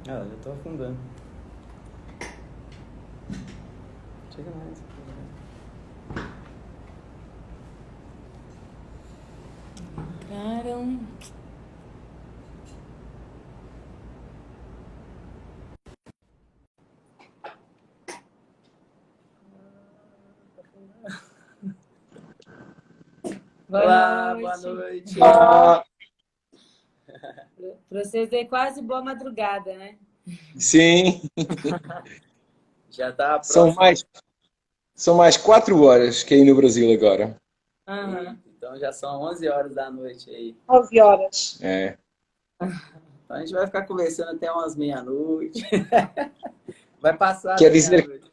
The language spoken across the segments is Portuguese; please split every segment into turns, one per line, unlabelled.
Ah, já tô afundando. Chega mais.
Entraram. Boa
Olá, boa
noite.
noite.
Ah,
Para vocês é quase boa madrugada, né?
sim,
Já tá
são
próximo.
mais, são mais 4 horas que aí no Brasil agora.
Aham.
Eita, então já são 11 horas da noite aí.
11 horas.
É.
Então a gente vai ficar conversando até umas meia-noite. Vai passar
Quer
da
dizer que
meia-noite.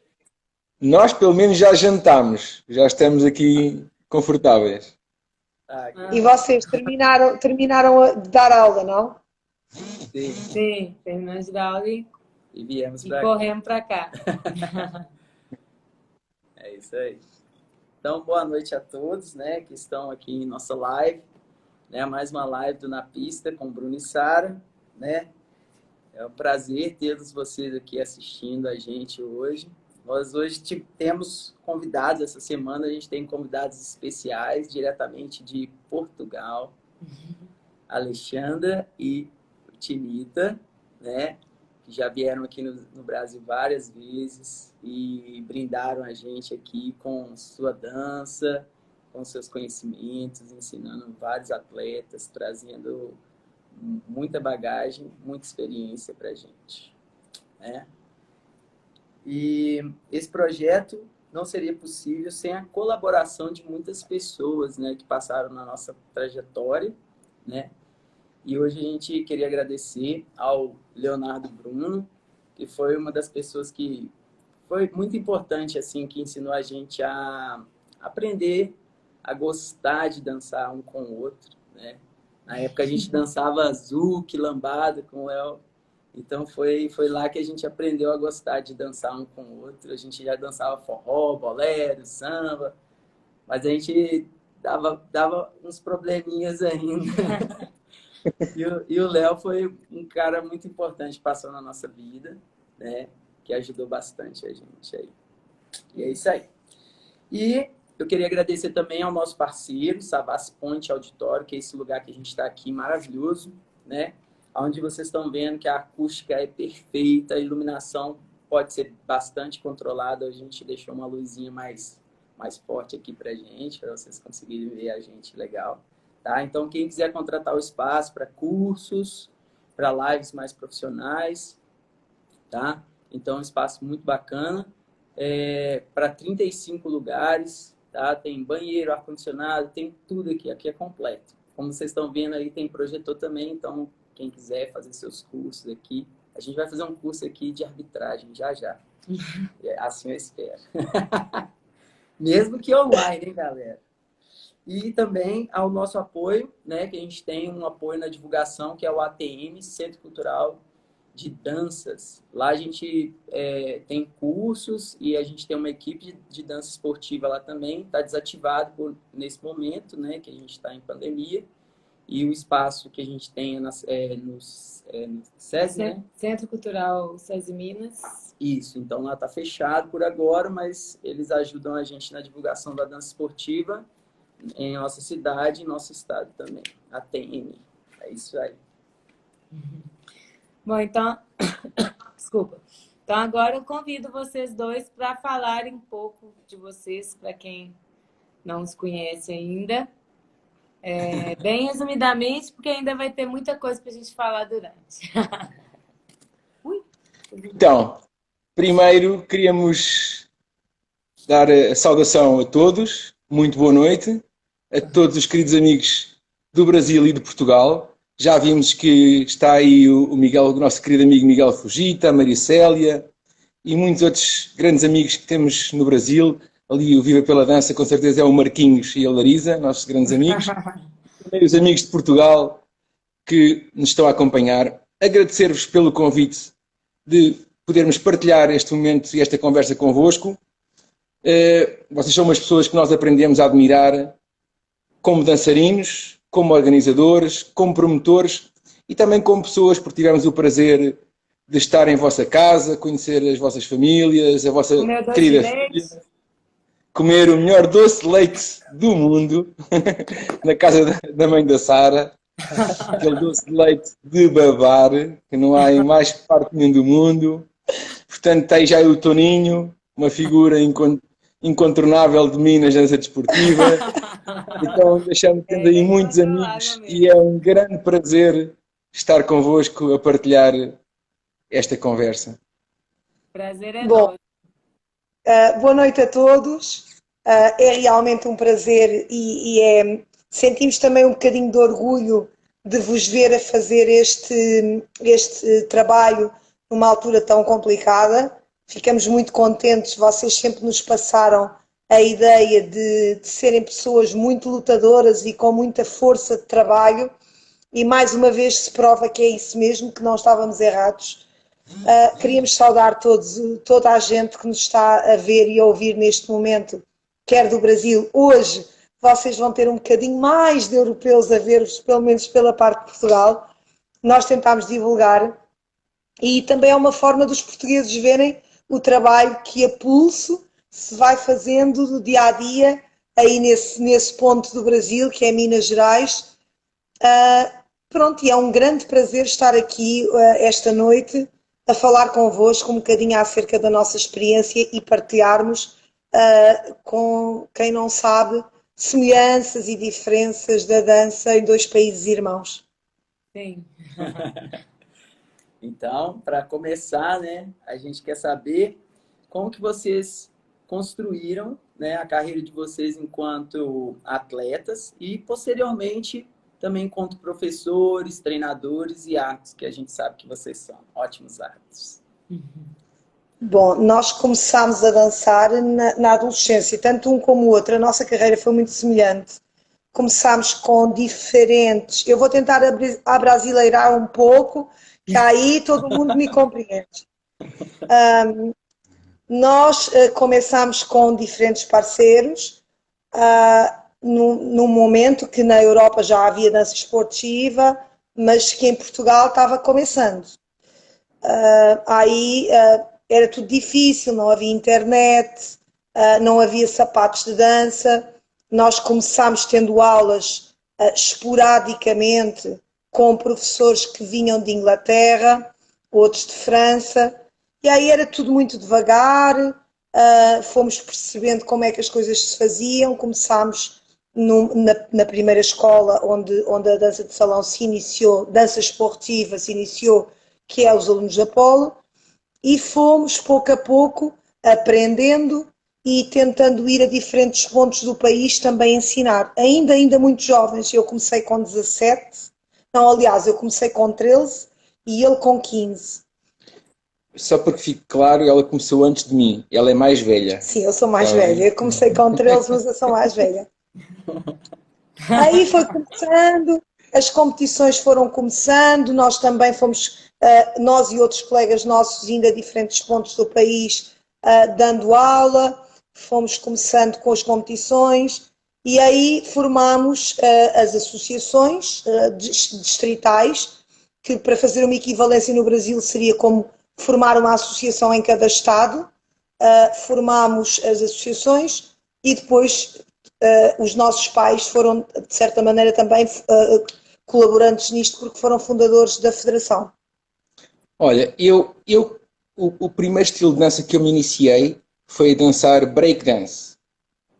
nós pelo menos já jantámos, já estamos aqui confortáveis.
Ah, que
E
Aham.
bom.
vocês terminaram de dar aula, não?
Sim,
Sim, terminamos de dar aula
e viemos
e
para cá.
corremos para cá.
É isso aí. Então, boa noite a todos, né, que estão aqui em nossa live, né, mais uma live do Na Pista com Bruno e Sara, né? É um prazer tê-los vocês aqui assistindo a gente hoje. Nós hoje temos convidados, essa semana a gente tem convidados especiais diretamente de Portugal, Alexandra e Tinita, né? Que já vieram aqui no Brasil várias vezes e brindaram a gente aqui com sua dança, com seus conhecimentos, ensinando vários atletas, trazendo muita bagagem, muita experiência para a gente, né? E esse projeto não seria possível sem a colaboração de muitas pessoas, né, que passaram na nossa trajetória, né? E hoje a gente queria agradecer ao Leonardo Bruno, que foi uma das pessoas que foi muito importante, assim, que ensinou a gente a aprender a gostar de dançar um com o outro, né? Na época a gente dançava zouk, lambada com o Léo, então foi lá que a gente aprendeu a gostar de dançar um com o outro. A gente já dançava forró, bolero, samba, mas a gente dava uns probleminhas ainda. E o Léo foi um cara muito importante, passou na nossa vida, né? Que ajudou bastante a gente aí. E é isso aí. E eu queria agradecer também ao nosso parceiro, Savassi Point Auditório, que é esse lugar que a gente está aqui, maravilhoso, né? Onde vocês estão vendo que a acústica é perfeita, a iluminação pode ser bastante controlada. A gente deixou uma luzinha mais forte aqui para gente, para vocês conseguirem ver a gente legal. Tá? Então, quem quiser contratar o espaço para cursos, para lives mais profissionais, tá? Então, é um espaço muito bacana, para 35 lugares, tá? Tem banheiro, ar-condicionado, tem tudo aqui, aqui é completo. Como vocês estão vendo aí, tem projetor também, então quem quiser fazer seus cursos aqui, a gente vai fazer um curso aqui de arbitragem já já. Assim eu espero. Mesmo que online, hein, galera? E também ao nosso apoio, né, que a gente tem um apoio na divulgação, que é o ATM, Centro Cultural de Danças. Lá a gente tem cursos e a gente tem uma equipe de dança esportiva lá também. Está desativado nesse momento, né, que a gente está em pandemia. E o espaço que a gente tem no SESI, né?
Centro Cultural SESI Minas.
Isso, então lá está fechado por agora, mas eles ajudam a gente na divulgação da dança esportiva em nossa cidade e nosso estado também. A TM. É isso aí.
Bom, então, desculpa. Então agora eu convido vocês dois para falarem um pouco de vocês, para quem não os conhece ainda. Bem resumidamente, porque ainda vai ter muita coisa para a gente falar durante. Ui.
Então, primeiro queríamos dar a saudação a todos, muito boa noite, a todos os queridos amigos do Brasil e de Portugal. Já vimos que está aí o Miguel, o nosso querido amigo Miguel Fugita, a Maricélia e muitos outros grandes amigos que temos no Brasil. Ali o Viva pela Dança, com certeza é o Marquinhos e a Larisa, nossos grandes amigos. Também os amigos de Portugal que nos estão a acompanhar. Agradecer-vos pelo convite de podermos partilhar este momento e esta conversa convosco. Vocês são umas pessoas que nós aprendemos a admirar como dançarinos, como organizadores, como promotores e também como pessoas, porque tivemos o prazer de estar em vossa casa, conhecer as vossas famílias, a vossa
Comer doce de
querida
leite.
filha, comer o melhor doce de leite do mundo na casa da mãe da Sara, aquele doce de leite de babar, que não há em mais parte nenhum do mundo. Portanto, tem já o Toninho, uma figura incontornável de mim na dança desportiva. Então, deixamos tendo aí
Ele é
muitos
incontrolável
amigos e
mesmo.
é um grande prazer estar convosco a partilhar esta conversa.
Prazer é
Bom,
nosso.
boa noite a todos. É realmente um prazer sentimos também um bocadinho de orgulho de vos ver a fazer este trabalho numa altura tão complicada. Ficamos muito contentes, vocês sempre nos passaram a ideia de serem pessoas muito lutadoras e com muita força de trabalho, e mais uma vez se prova que é isso mesmo, que não estávamos errados. Queríamos saudar toda a gente que nos está a ver e a ouvir neste momento, quer do Brasil. Hoje vocês vão ter um bocadinho mais de europeus a ver-vos, pelo menos pela parte de Portugal. Nós tentámos divulgar e também é uma forma dos portugueses verem o trabalho que a pulso se vai fazendo do dia a dia aí nesse ponto do Brasil, que é Minas Gerais. Pronto, e é um grande prazer estar aqui esta noite a falar convosco um bocadinho acerca da nossa experiência e partilharmos com quem não sabe semelhanças e diferenças da dança em dois países irmãos.
Sim.
Então, para começar, né, a gente quer saber como que vocês construíram, né, a carreira de vocês enquanto atletas e, posteriormente, também enquanto professores, treinadores e árbitros, que a gente sabe que vocês são ótimos árbitros.
Bom, nós começámos a dançar na adolescência, tanto um como o outro. A nossa carreira foi muito semelhante. Começámos com diferentes. Eu vou tentar abrasileirar um pouco, que aí todo mundo me compreende. Nós começámos com diferentes parceiros, num momento que na Europa já havia dança esportiva, mas que em Portugal estava começando. Aí era tudo difícil, não havia internet, não havia sapatos de dança. Nós começámos tendo aulas esporadicamente com professores que vinham de Inglaterra, outros de França, e aí era tudo muito devagar. Fomos percebendo como é que as coisas se faziam. Começámos na primeira escola onde a dança de salão se iniciou, dança esportiva se iniciou, que é os alunos da Polo, e fomos pouco a pouco aprendendo e tentando ir a diferentes pontos do país também ensinar. Ainda muito jovens, eu comecei com 17, não, aliás, eu comecei com 13 e ele com 15.
Só para que fique claro, ela começou antes de mim, ela é mais velha.
Sim, eu sou mais velha, eu comecei com 13, mas eu sou mais velha. Aí foi começando, as competições foram começando, nós também fomos, nós e outros colegas nossos, indo a diferentes pontos do país, dando aula, fomos começando com as competições e aí formámos as associações distritais, que para fazer uma equivalência no Brasil seria como formar uma associação em cada estado. Formámos as associações e depois os nossos pais foram, de certa maneira, também colaborantes nisto, porque foram fundadores da federação.
Olha, o primeiro estilo de dança que eu me iniciei foi a dançar breakdance,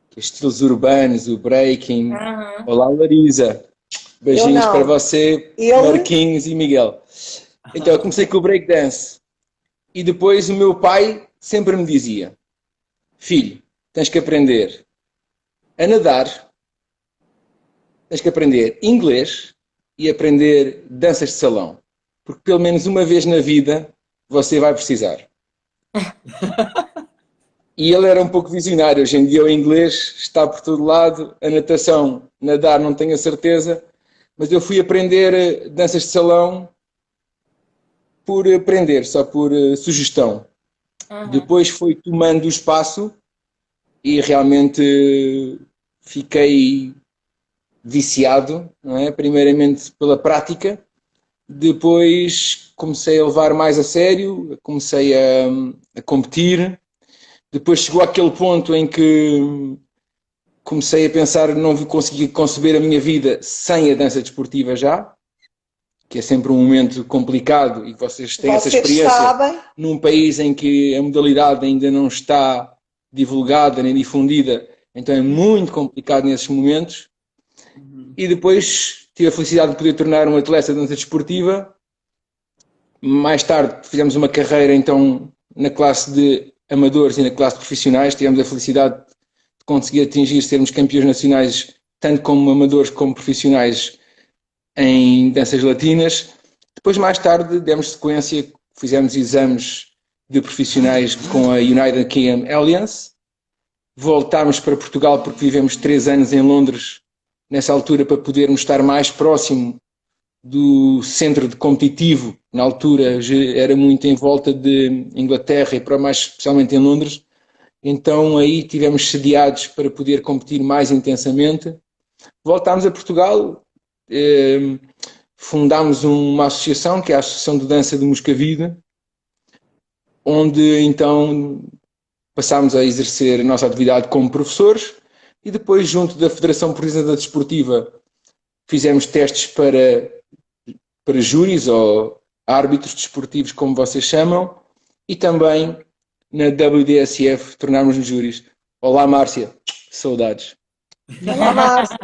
que é estilos urbanos, o breaking.
Uhum.
Olá, Larisa. Beijinhos para você, Marquinhos e Miguel. Então, eu comecei com o breakdance. E depois o meu pai sempre me dizia: filho, tens que aprender a nadar, tens que aprender inglês e aprender danças de salão. Porque pelo menos uma vez na vida você vai precisar. E ele era um pouco visionário. Hoje em dia o inglês está por todo lado, a natação, nadar não tenho a certeza, mas eu fui aprender danças de salão por aprender, só por sugestão.
Uhum.
Depois foi tomando o espaço e realmente fiquei viciado, não é? Primeiramente pela prática, depois comecei a levar mais a sério, comecei a competir. Depois chegou aquele ponto em que comecei a pensar não conseguia conceber a minha vida sem a dança desportiva já, que é sempre um momento complicado e vocês têm essa experiência
sabem.
Num país em que a modalidade ainda não está divulgada nem difundida, então é muito complicado nesses momentos. E depois tive a felicidade de poder tornar um atleta de dança desportiva. Mais tarde fizemos uma carreira então na classe de amadores e na classe de profissionais. Tivemos a felicidade de conseguir atingir sermos campeões nacionais, tanto como amadores como profissionais, em danças latinas. Depois, mais tarde, demos sequência, fizemos exames de profissionais com a United Kingdom Alliance. Voltámos para Portugal porque vivemos 3 anos em Londres, nessa altura, para podermos estar mais próximo do centro de competitivo. Na altura era muito em volta de Inglaterra e para mais especialmente em Londres. Então aí tivemos sediados para poder competir mais intensamente. Voltámos a Portugal, fundámos uma associação, que é a Associação de Dança de Moscavide, onde então passámos a exercer a nossa atividade como professores e depois, junto da Federação Portuguesa Desportiva, fizemos testes para júris ou árbitros desportivos, como vocês chamam, e também na WDSF tornámos-nos júris. Olá, Márcia, saudades.
Olá, Márcia.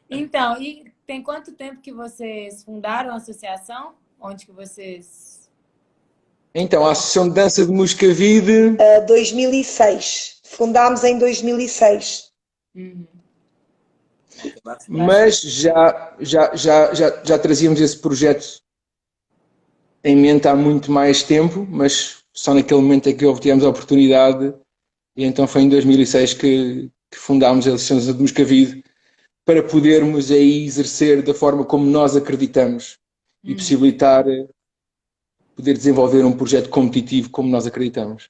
Então, e tem quanto tempo que vocês fundaram a associação? Onde que vocês...
Então, a Associação de Dança de Moscavide...
2006. Fundámos em 2006.
Mas já trazíamos esse projeto em mente há muito mais tempo, mas só naquele momento é que obtivemos a oportunidade, e então foi em 2006 que fundámos a Associação de Moscavide, para podermos aí exercer da forma como nós acreditamos e possibilitar poder desenvolver um projeto competitivo como nós acreditamos.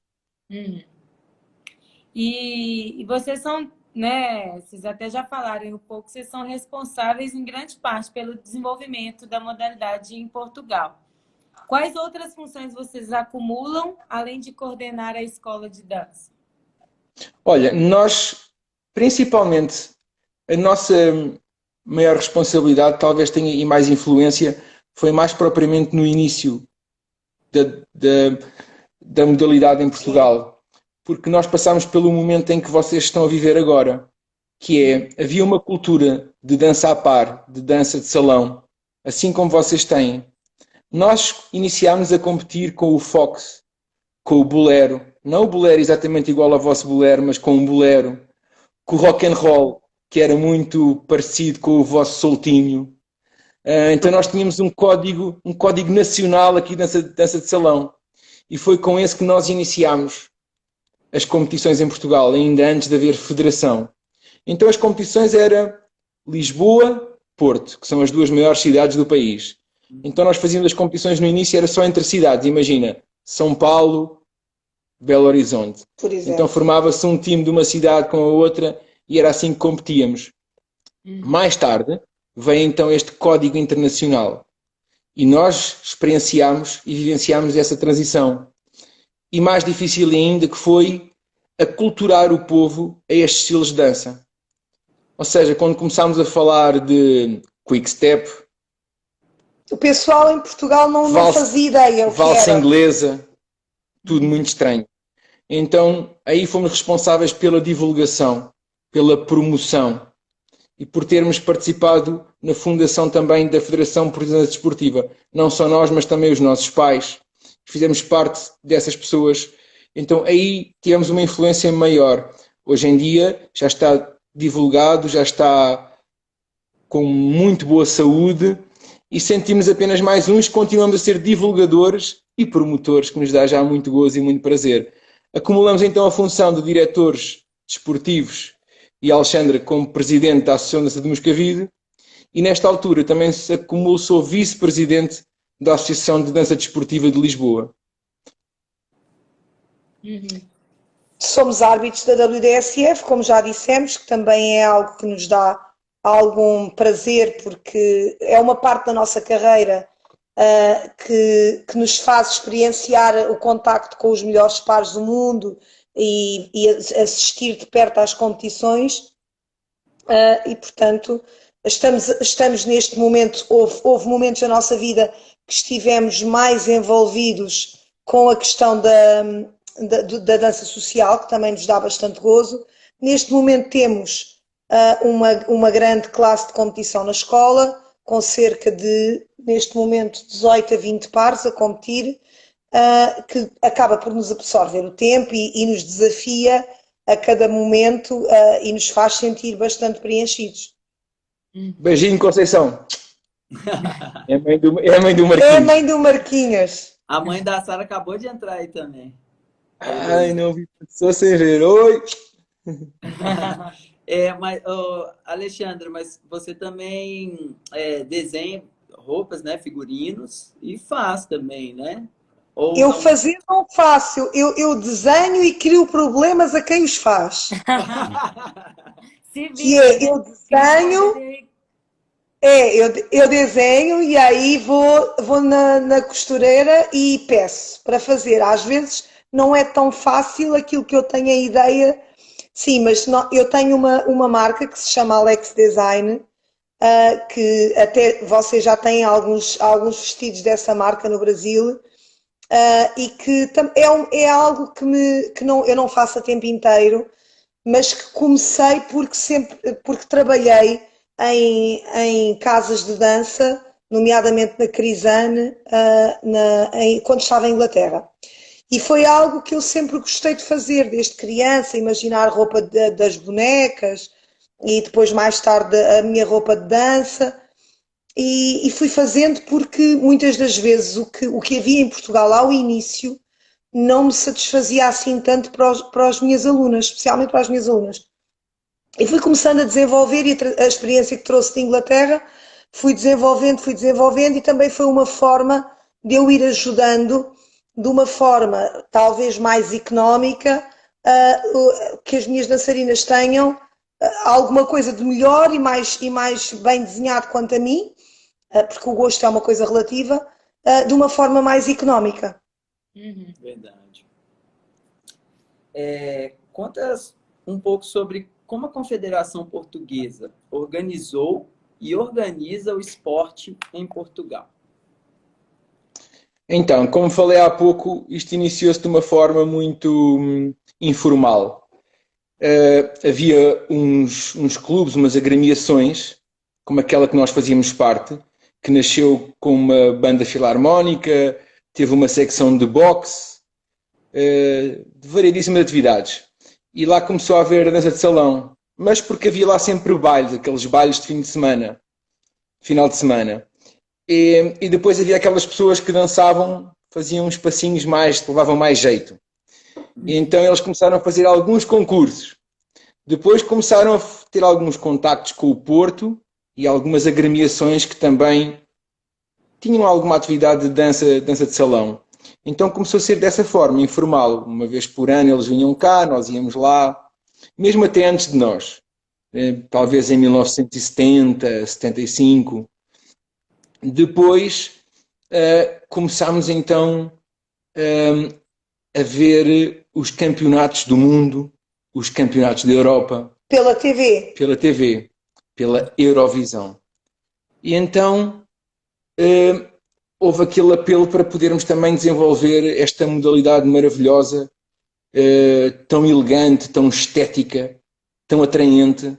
E vocês são, né, vocês até já falaram um pouco, vocês são responsáveis em grande parte pelo desenvolvimento da modalidade em Portugal. Quais outras funções vocês acumulam, além de coordenar a escola de dança?
Olha, nós, principalmente, a nossa maior responsabilidade, talvez tenha e mais influência, foi mais propriamente no início da modalidade em Portugal. Porque nós passámos pelo momento em que vocês estão a viver agora, que é, havia uma cultura de dança a par, de dança de salão, assim como vocês têm. Nós iniciámos a competir com o Fox, com o bolero, não o bolero exatamente igual ao vosso bolero, mas com um bolero, com o rock and roll, que era muito parecido com o vosso soltinho. Então nós tínhamos um código nacional aqui de dança de salão, e foi com esse que nós iniciámos as competições em Portugal, ainda antes de haver federação. Então as competições eram Lisboa, Porto, que são as 2 maiores cidades do país. Então nós fazíamos as competições no início, era só entre cidades, imagina, São Paulo, Belo Horizonte.
Por exemplo.
Então formava-se um time de uma cidade com a outra e era assim que competíamos. Mais tarde veio então este código internacional e nós experienciámos e vivenciámos essa transição. E mais difícil ainda, que foi aculturar o povo a estes estilos de dança. Ou seja, quando começámos a falar de quick step,
o pessoal em Portugal não fazia ideia o que
valsa
era.
inglesa, tudo muito estranho. Então, aí fomos responsáveis pela divulgação, pela promoção e por termos participado na fundação também da Federação Portuguesa Desportiva. Não só nós, mas também os nossos pais. Fizemos parte dessas pessoas. Então, aí tivemos uma influência maior. Hoje em dia, já está divulgado, já está com muito boa saúde e sentimos apenas mais uns, continuamos a ser divulgadores e promotores, que nos dá já muito gozo e muito prazer. Acumulamos então a função de diretores desportivos e Alexandra como presidente da Associação de Dança de Moscavide, e nesta altura também se acumula, sou vice-presidente da Associação de Dança Desportiva de Lisboa.
Somos árbitros da WDSF, como já dissemos, que também é algo que nos dá algum prazer, porque é uma parte da nossa carreira que nos faz experienciar o contacto com os melhores pares do mundo e assistir de perto às competições. E, portanto, estamos neste momento, houve momentos da nossa vida que estivemos mais envolvidos com a questão da dança social, que também nos dá bastante gozo. Neste momento temos uma grande classe de competição na escola, com cerca de, neste momento, 18 a 20 pares a competir, que acaba por nos absorver o tempo e nos desafia a cada momento e nos faz sentir bastante preenchidos.
Beijinho, Conceição. É a mãe do Marquinhos.
É a mãe do Marquinhos.
A mãe da Sara acabou de entrar aí também.
Ai, não vi pessoa sem ver. Oi!
Mas, Alexandre, mas você também desenha roupas, né, figurinos, e faz também, né? Ou
eu
não...
fazer não faço, eu desenho e crio problemas a quem os faz. Eu desenho, eu desenho e aí vou na costureira e peço para fazer. Às vezes não é tão fácil aquilo que eu tenho a ideia. Sim, mas eu tenho uma marca que se chama Alex Design, que até vocês já têm alguns vestidos dessa marca no Brasil, e que é algo que eu não faço a tempo inteiro, mas que comecei porque trabalhei em casas de dança, nomeadamente na Crisane, quando estava em Inglaterra. E foi algo que eu sempre gostei de fazer, desde criança, imaginar a roupa das bonecas e depois mais tarde a minha roupa de dança. E fui fazendo porque muitas das vezes o que havia em Portugal ao início não me satisfazia assim tanto para as minhas alunas, especialmente para as minhas alunas. E fui começando a desenvolver e a experiência que trouxe de Inglaterra, fui desenvolvendo e também foi uma forma de eu ir ajudando de uma forma talvez mais económica, que as minhas dançarinas tenham alguma coisa de melhor e mais bem desenhado quanto a mim, porque o gosto é uma coisa relativa, de uma forma mais económica.
Verdade. Conta um pouco sobre como a Confederação Portuguesa organizou e organiza o esporte em Portugal.
Então, como falei há pouco, isto iniciou-se de uma forma muito informal. Havia uns clubes, umas agremiações, como aquela que nós fazíamos parte, que nasceu com uma banda filarmónica, teve uma secção de boxe, de variedíssimas atividades. E lá começou a haver a dança de salão, mas porque havia lá sempre bailes, aqueles bailes de fim de semana, final de semana. E depois havia aquelas pessoas que dançavam, faziam uns passinhos mais, levavam mais jeito. E então eles começaram a fazer alguns concursos. Depois começaram a ter alguns contactos com o Porto e algumas agremiações que também tinham alguma atividade de dança de salão. Então começou a ser dessa forma, informal. Uma vez por ano eles vinham cá, nós íamos lá, mesmo até antes de nós. Talvez em 1970, 75. Depois começámos então a ver os campeonatos do mundo, os campeonatos da Europa.
Pela TV.
Pela TV, pela Eurovisão. E então houve aquele apelo para podermos também desenvolver esta modalidade maravilhosa, tão elegante, tão estética, tão atraente,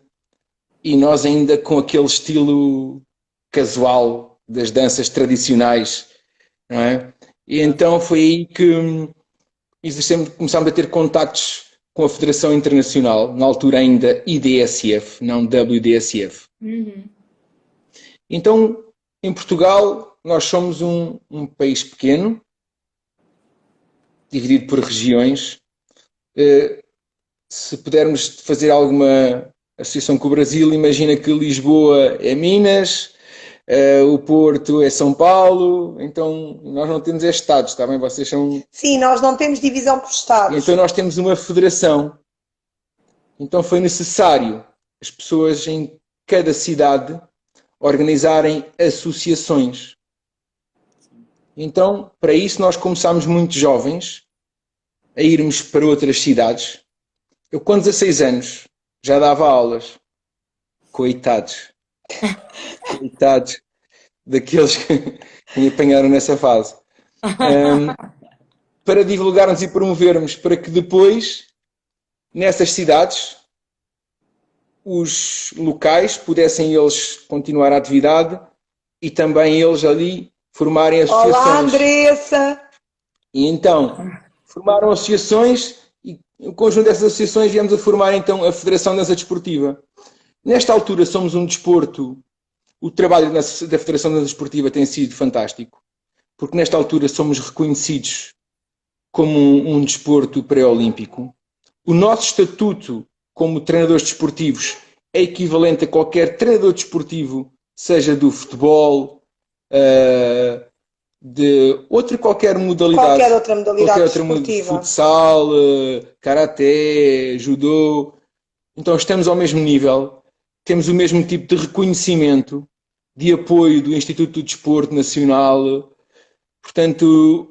e nós ainda com aquele estilo casual das danças tradicionais, não é? E então foi aí que começámos a ter contactos com a Federação Internacional, na altura ainda IDSF, não WDSF. Então, em Portugal, nós somos um país pequeno, dividido por regiões. Se pudermos fazer alguma associação com o Brasil, imagina que Lisboa é Minas, o Porto é São Paulo, então nós não temos estados, está bem? Vocês são...
Sim, nós não temos divisão por estados.
Então nós temos uma federação. Então foi necessário as pessoas cada cidade organizarem associações. Então, para isso, nós começámos muito jovens a irmos para outras cidades. Eu, com 16 anos, já dava aulas. Coitados. Coitados daqueles que me apanharam nessa fase. Para divulgarmos e promovermos, para que depois, nessas cidades, os locais pudessem eles continuar a atividade e também eles ali formarem associações.
Olá, Andressa!
E então, formaram associações e o conjunto dessas associações viemos a formar então a Federação de Dança Desportiva. Nesta altura somos um desporto, o trabalho da Federação de Dança Desportiva tem sido fantástico, porque nesta altura somos reconhecidos como um desporto pré-olímpico. O nosso estatuto como treinadores desportivos é equivalente a qualquer treinador desportivo, seja do futebol, de qualquer modalidade.
Qualquer outra modalidade desportiva.
Futsal, karaté, judô. Então estamos ao mesmo nível, temos o mesmo tipo de reconhecimento, de apoio do Instituto do Desporto Nacional. Portanto...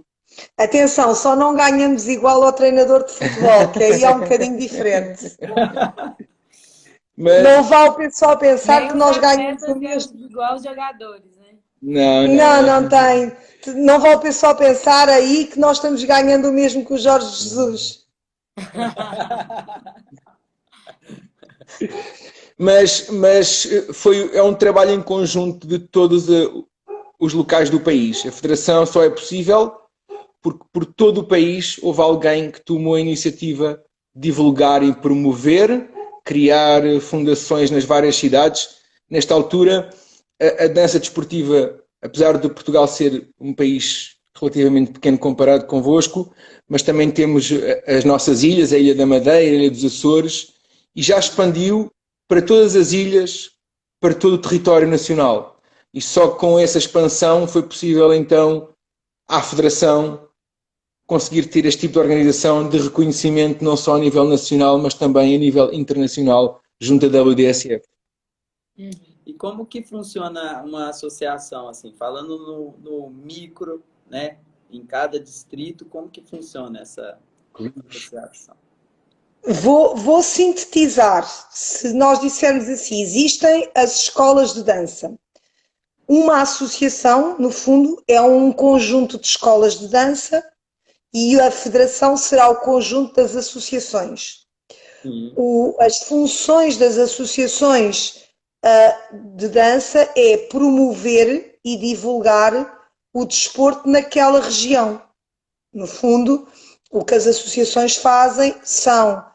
Atenção, só não ganhamos igual ao treinador de futebol, que aí é um bocadinho diferente.
Mas...
Não vale o pessoal pensar que nós ganhamos o mesmo.
Igual os jogadores, né?
Não tem. Não vale o pessoal pensar aí que nós estamos ganhando o mesmo que o Jorge Jesus.
Mas é um trabalho em conjunto de todos os locais do país. A Federação só é possível porque por todo o país houve alguém que tomou a iniciativa de divulgar e promover, criar fundações nas várias cidades. Nesta altura, a dança desportiva, apesar de Portugal ser um país relativamente pequeno comparado convosco, mas também temos as nossas ilhas, a Ilha da Madeira, a Ilha dos Açores, e já expandiu para todas as ilhas, para todo o território nacional. E só com essa expansão foi possível, então, à Federação conseguir ter este tipo de organização de reconhecimento não só a nível nacional, mas também a nível internacional, junto à WDSF.
E como que funciona uma associação, assim, falando no micro, né, em cada distrito, como que funciona essa associação?
Vou sintetizar. Se nós dissermos assim, existem as escolas de dança. Uma associação, no fundo, é um conjunto de escolas de dança e a federação será o conjunto das associações. As funções das associações de dança é promover e divulgar o desporto naquela região. No fundo, o que as associações fazem são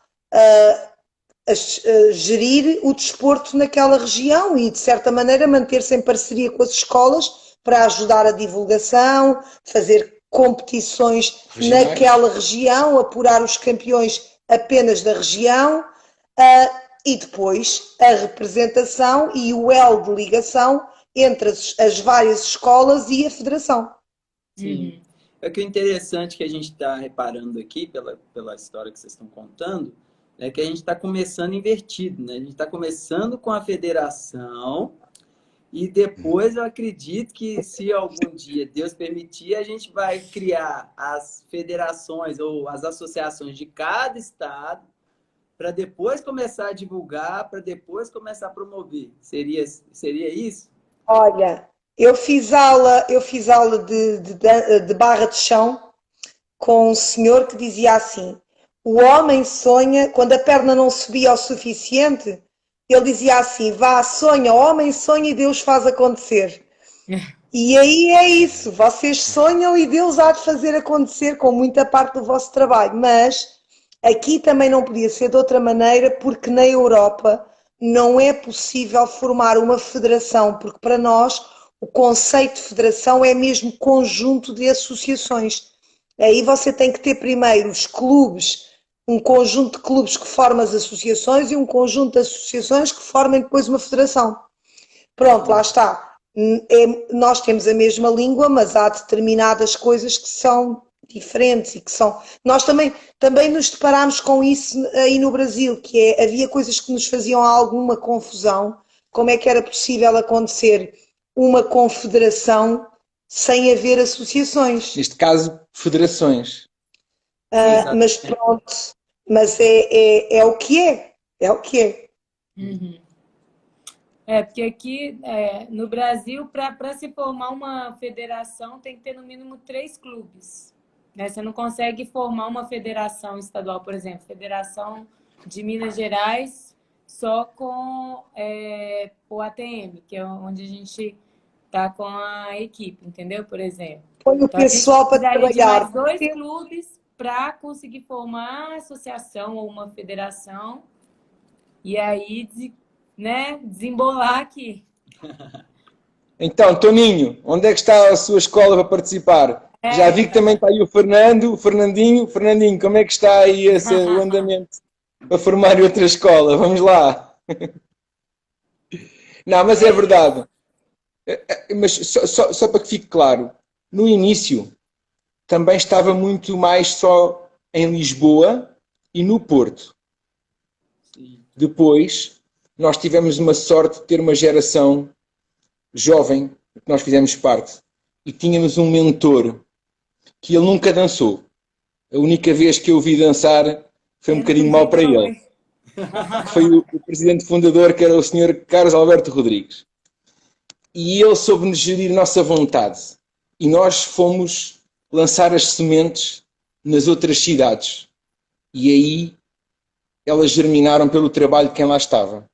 gerir o desporto naquela região e, de certa maneira, manter-se em parceria com as escolas para ajudar a divulgação, fazer competições naquela região, apurar os campeões apenas da região e depois a representação e o elo de ligação entre as várias escolas e a federação.
Sim. É que o interessante que a gente está reparando aqui, pela história que vocês estão contando, é que a gente está começando invertido, né? A gente está começando com a federação e depois eu acredito que, se algum dia Deus permitir, a gente vai criar as federações ou as associações de cada estado para depois começar a divulgar, para depois começar a promover. Seria isso?
Olha, eu fiz aula de barra de chão com um senhor que dizia assim: o homem sonha, quando a perna não subia o suficiente, ele dizia assim: vá, sonha, o homem sonha e Deus faz acontecer. E aí é isso, vocês sonham e Deus há de fazer acontecer com muita parte do vosso trabalho, mas aqui também não podia ser de outra maneira, porque na Europa não é possível formar uma federação, porque para nós o conceito de federação é mesmo conjunto de associações. Aí você tem que ter primeiro os clubes, um conjunto de clubes que formam as associações e um conjunto de associações que formem depois uma federação. Pronto, lá está. Nós temos a mesma língua, mas há determinadas coisas que são diferentes e que são... Nós também nos deparámos com isso aí no Brasil, que havia coisas que nos faziam alguma confusão, como é que era possível acontecer uma confederação sem haver associações.
Neste caso, federações.
Mas pronto, mas é o que é. É o que é.
Uhum. Porque aqui no Brasil, para se formar uma federação, tem que ter no mínimo 3 clubes. Né? Você não consegue formar uma federação estadual, por exemplo, Federação de Minas Gerais, só com o ATM, que é onde a gente está com a equipe, entendeu? Por exemplo.
Põe o
Então, a gente
pessoal para
precisaria de
trabalhar.
mais 2 clubes para conseguir formar uma associação ou uma federação e aí, né, desembolar aqui.
Então, Toninho, onde é que está a sua escola para participar? Já vi que também está aí o Fernando, o Fernandinho. Fernandinho, como é que está aí o andamento para formar outra escola? Vamos lá. Não, mas é verdade. Mas só para que fique claro, no início também estava muito mais só em Lisboa e no Porto. Depois, nós tivemos uma sorte de ter uma geração jovem, que nós fizemos parte, e tínhamos um mentor que ele nunca dançou. A única vez que eu o vi dançar foi um bocadinho mau para ele. Foi o presidente fundador, que era o senhor Carlos Alberto Rodrigues. E ele soube-nos gerir nossa vontade. E nós fomos lançar as sementes nas outras cidades. E aí elas germinaram pelo trabalho de quem lá estava.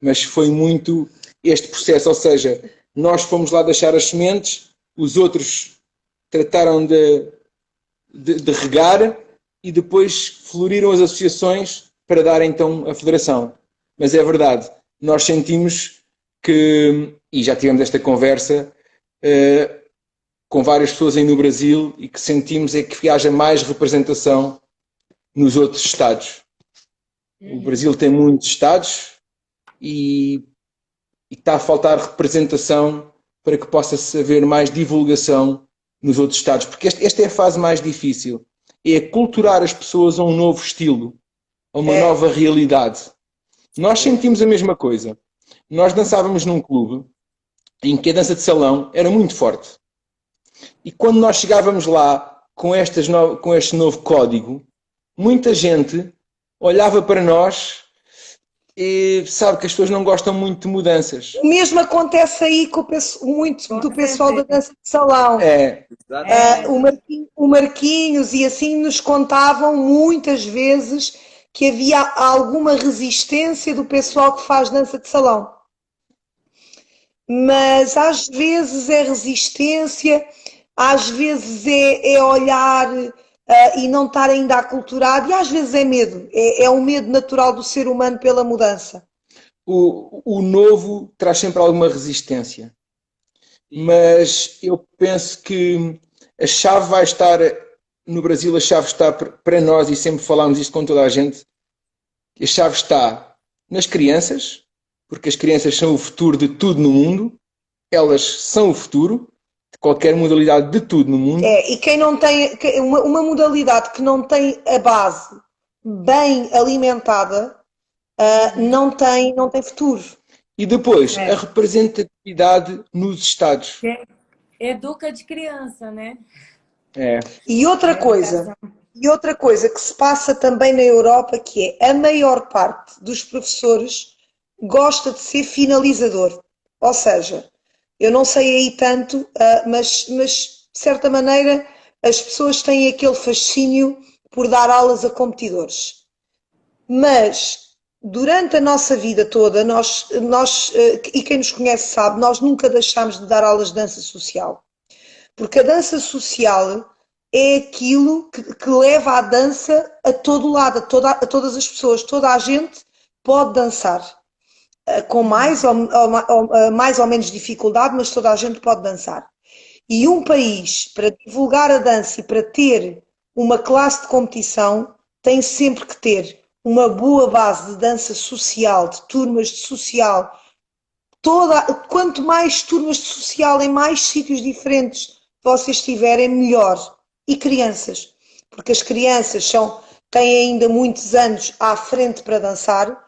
Mas foi muito este processo, ou seja, nós fomos lá deixar as sementes, os outros trataram de regar e depois floriram as associações para dar então a federação. Mas é verdade, nós sentimos que, e já tivemos esta conversa com várias pessoas aí no Brasil, e que sentimos é que haja mais representação nos outros estados. O Brasil tem muitos estados e está a faltar representação para que possa haver mais divulgação nos outros estados, porque esta é a fase mais difícil, é aculturar as pessoas a um novo estilo, a uma nova realidade. Nós sentimos a mesma coisa. Nós dançávamos num clube em que a dança de salão era muito forte. E quando nós chegávamos lá com este novo código, muita gente olhava para nós e sabe que as pessoas não gostam muito de mudanças.
O mesmo acontece aí com muito do pessoal da dança de salão. O Marquinhos e assim nos contavam muitas vezes que havia alguma resistência do pessoal que faz dança de salão. Mas às vezes é resistência, às vezes é olhar e não estar ainda aculturado, e às vezes é medo. É um medo natural do ser humano pela mudança.
O novo traz sempre alguma resistência. Mas eu penso que a chave vai estar, no Brasil a chave está para nós, e sempre falámos isto com toda a gente, a chave está nas crianças, porque as crianças são o futuro de tudo no mundo, elas são o futuro de qualquer modalidade de tudo no mundo.
E quem não tem, uma modalidade que não tem a base bem alimentada, não tem futuro.
E depois, a representatividade nos estados.
Educa de criança, né?
E outra coisa que se passa também na Europa, que é a maior parte dos professores gosta de ser finalizador. Ou seja, eu não sei aí tanto, mas de certa maneira as pessoas têm aquele fascínio por dar aulas a competidores. Mas durante a nossa vida toda, nós e quem nos conhece sabe, nós nunca deixámos de dar aulas de dança social. Porque a dança social é aquilo que leva a dança a todo lado, a todas as pessoas. Toda a gente pode dançar. Com mais ou menos dificuldade, mas toda a gente pode dançar. E um país, para divulgar a dança e para ter uma classe de competição, tem sempre que ter uma boa base de dança social, de turmas de social. Quanto mais turmas de social em mais sítios diferentes vocês tiverem, melhor. E crianças, porque as crianças têm ainda muitos anos à frente para dançar.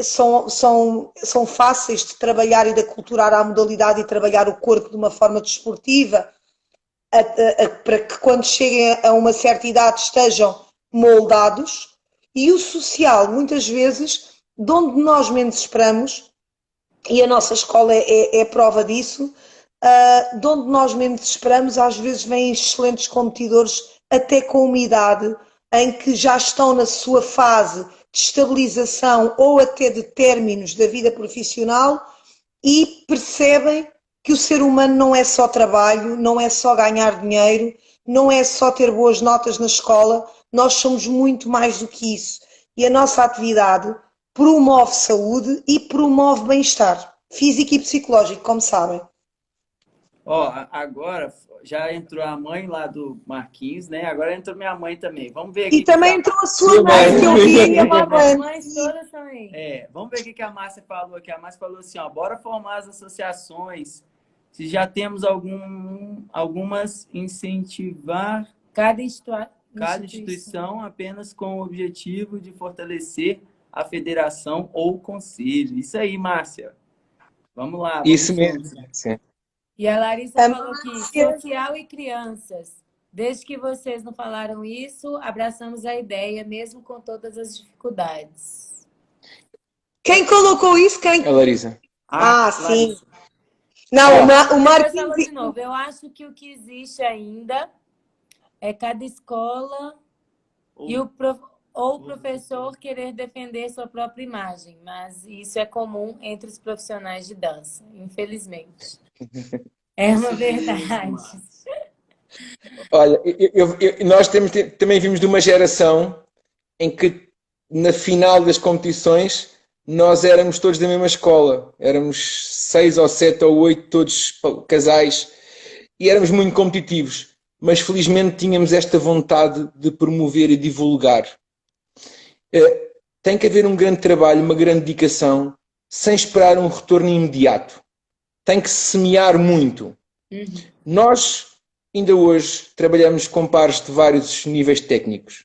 são fáceis de trabalhar e de aculturar à modalidade e trabalhar o corpo de uma forma desportiva, para que quando cheguem a uma certa idade estejam moldados. E o social, muitas vezes, de onde nós menos esperamos, e a nossa escola é prova disso, de onde nós menos esperamos, às vezes vêm excelentes competidores até com uma idade em que já estão na sua fase de estabilização ou até de términos da vida profissional e percebem que o ser humano não é só trabalho, não é só ganhar dinheiro, não é só ter boas notas na escola, nós somos muito mais do que isso. E a nossa atividade promove saúde e promove bem-estar físico e psicológico, como sabem.
Ó, agora já entrou a mãe lá do Marquinhos, né? Agora entrou minha mãe também. Vamos ver aqui.
E também entrou a sua mãe, que eu vi, e a mamãe.
As mães todas também.
Vamos ver o que a Márcia falou aqui. A Márcia falou assim, ó, bora formar as associações. Se já temos algumas, incentivar cada instituição apenas com o objetivo de fortalecer a federação ou o conselho. Isso aí, Márcia. Vamos lá.
Isso mesmo. Sim.
E a Larissa falou aqui, social e crianças. Desde que vocês não falaram isso, abraçamos a ideia, mesmo com todas as dificuldades.
Quem colocou isso? Quem?
A Larissa.
Sim. Não, o Marquinhos...
de novo. Eu acho que o que existe ainda é cada escola e o professor querer defender sua própria imagem. Mas isso é comum entre os profissionais de dança, infelizmente. É uma verdade.
Olha, nós também vimos de uma geração em que, na final das competições, nós éramos todos da mesma escola. Éramos 6 ou 7 ou 8, todos casais, e éramos muito competitivos. Mas, felizmente, tínhamos esta vontade de promover e divulgar. Tem que haver um grande trabalho, uma grande dedicação, sem esperar um retorno imediato. Tem que se semear muito. Nós, ainda hoje, trabalhamos com pares de vários níveis técnicos.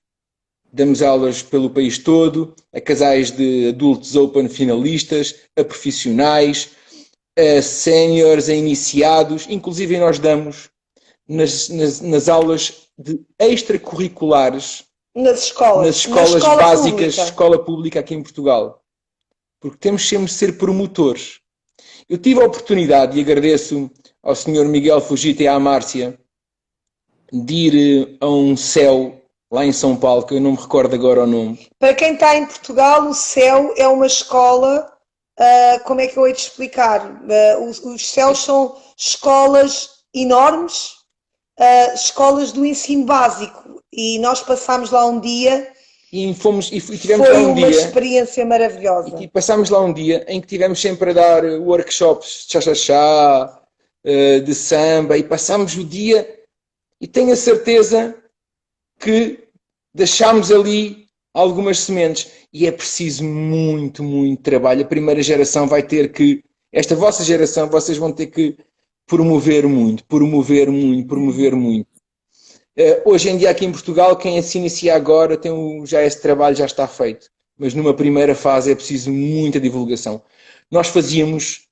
Damos aulas pelo país todo, a casais de adultos open finalistas, a profissionais, a séniores, a iniciados. Inclusive, nós damos nas aulas de extracurriculares
nas escolas
básicas,
pública.
Escola pública aqui em Portugal. Porque temos sempre de ser promotores. Eu tive a oportunidade, e agradeço ao Sr. Miguel Fugita e à Márcia, de ir a um CEU lá em São Paulo, que eu não me recordo agora o nome.
Para quem está em Portugal, o CEU é uma escola, como é que eu hei de explicar? Os CEUs são escolas enormes, escolas do ensino básico, e nós passámos lá um dia
e tivemos
foi
lá um dia,
uma experiência maravilhosa.
E passámos lá um dia em que tivemos sempre a dar workshops de chá-chá-chá, de samba, e passámos o dia, e tenho a certeza que deixámos ali algumas sementes, e é preciso muito, muito trabalho. A primeira geração vai ter que, esta vossa geração, vocês vão ter que promover muito. Hoje em dia aqui em Portugal, quem se inicia agora, já esse trabalho já está feito, mas numa primeira fase é preciso muita divulgação. Nós fazíamos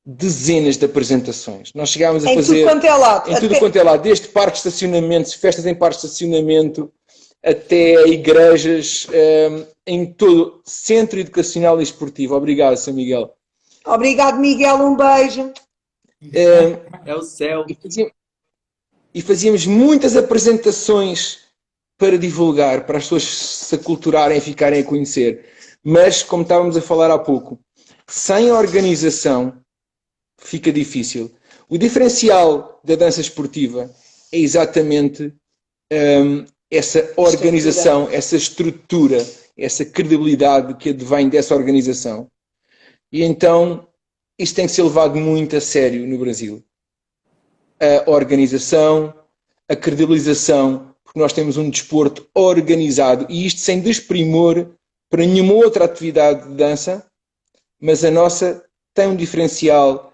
dezenas de apresentações. Nós chegámos a fazer
tudo quanto é lado.
Em tudo quanto é lado, desde parques de estacionamento, festas em parques de estacionamento, até igrejas, em todo centro educacional e esportivo. Obrigado, Sr. Miguel.
Obrigado, Miguel, um beijo.
É o céu.
E fazíamos muitas apresentações para divulgar, para as pessoas se aculturarem e ficarem a conhecer. Mas, como estávamos a falar há pouco, sem organização fica difícil. O diferencial da dança esportiva é exatamente essa organização, essa estrutura, essa credibilidade que advém dessa organização. E então, isso tem que ser levado muito a sério no Brasil. A organização, a credibilização, porque nós temos um desporto organizado, e isto sem desprimor para nenhuma outra atividade de dança, mas a nossa tem um diferencial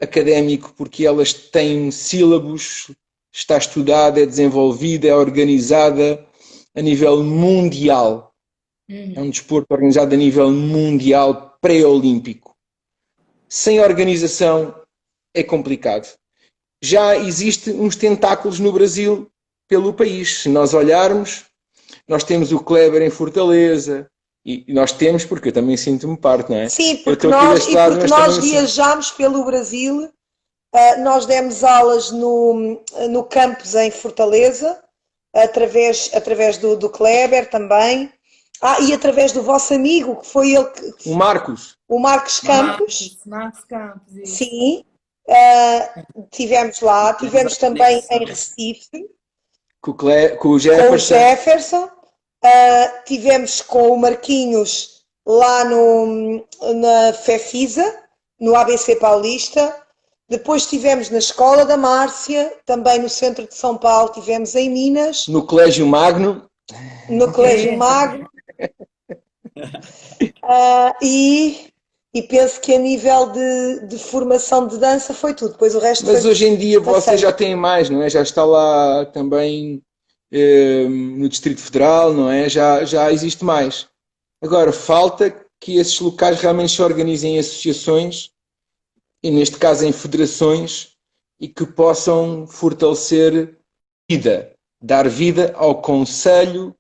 académico, porque elas têm sílabos, está estudada, é desenvolvida, é organizada a nível mundial. É um desporto organizado a nível mundial pré-olímpico. Sem organização é complicado. Já existem uns tentáculos no Brasil pelo país. Se nós olharmos, nós temos o Kleber em Fortaleza, e nós temos, porque eu também sinto-me parte, não é?
Sim, porque nós viajámos pelo Brasil, nós demos aulas no campus em Fortaleza, através do Kleber também, e através do vosso amigo, que foi ele que...
O Marcos.
O Marcos Campos.
Marcos Campos, isso.
Sim, tivemos lá, tivemos também em Recife,
com o Jefferson.
Tivemos com o Marquinhos lá na FEFISA, no ABC Paulista. Depois tivemos na Escola da Márcia, também no centro de São Paulo, tivemos em Minas.
No Colégio Magno.
No Colégio Magno. E penso que a nível de formação de dança foi tudo. Depois o resto
Mas
foi
hoje em dia vocês já têm mais, não é? Já está lá também no Distrito Federal, não é? Já existe mais. Agora, falta que esses locais realmente se organizem em associações, e neste caso em federações, e que possam fortalecer vida, dar vida ao Conselho,